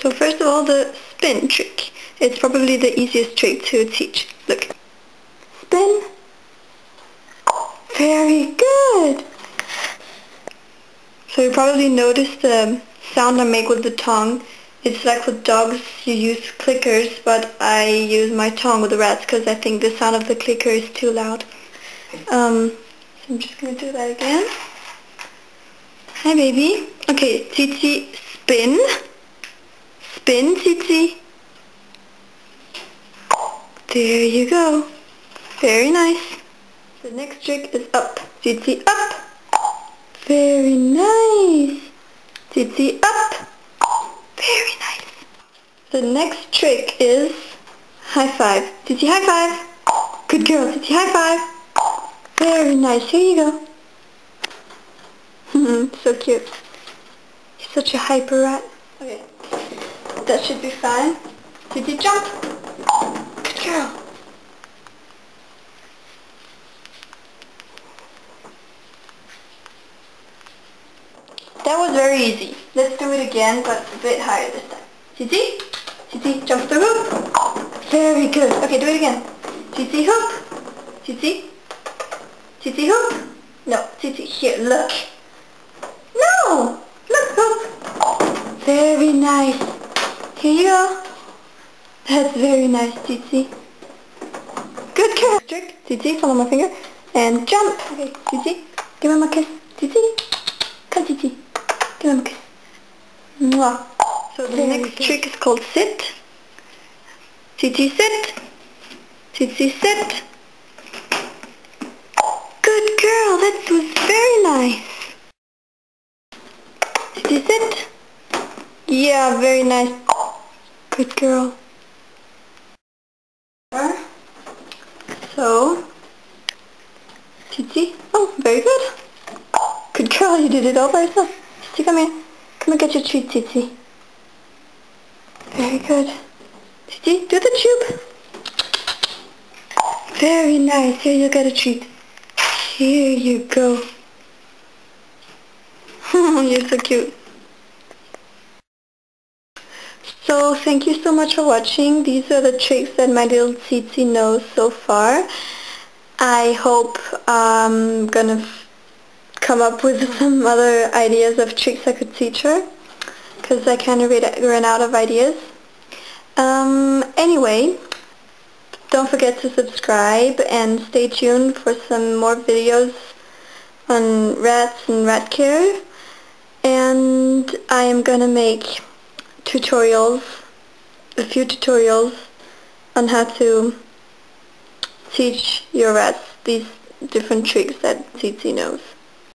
So first of all, the spin trick. It's probably the easiest trick to teach. Look. Spin. Very good. So you probably noticed the sound I make with the tongue. It's like with dogs you use clickers, but I use my tongue with the rats because I think the sound of the clicker is too loud. So I'm just going to do that again. Hi baby. Okay, Titi, spin. Spin, Titi. There you go. Very nice. The next trick is up. Titi, up. Very nice. Titi, up. Very nice. The next trick is high five. Titi, high five. Good girl. Titi, high five. Very nice. Here you go. So cute. He's such a hyper rat. Okay. That should be fine. Titi, jump. Good girl. That was very easy. Let's do it again, but a bit higher this time. Titi, Titi, jump the hoop. Very good. Okay, do it again. Titi, hoop. Titi, Titi, hoop. No, Titi, here, look. No, look, hoop. Very nice. Here you go. That's very nice, Titi. Good girl. Trick. Titi, follow my finger. And jump. Okay, Titi, give him a kiss. Titi, come, Titi. Give him a kiss. Mwah. So the next trick is called sit. Titi, sit. Titi, sit. Good girl. That was very nice. Titi, sit. Yeah, very nice. Good girl. So, Titi. Oh, very good. Good girl. You did it all by yourself. Titi, come here. Come and get your treat, Titi. Very good. Titi, do the tube. Very nice. Here you get a treat. Here you go. You're so cute. So thank you so much for watching. These are the tricks that my little Titi knows so far. I hope I'm gonna come up with some other ideas of tricks I could teach her, because I kind of ran out of ideas. Anyway, don't forget to subscribe and stay tuned for some more videos on rats and rat care. And I am gonna make tutorials, a few tutorials on how to teach your rats these different tricks that Titi knows.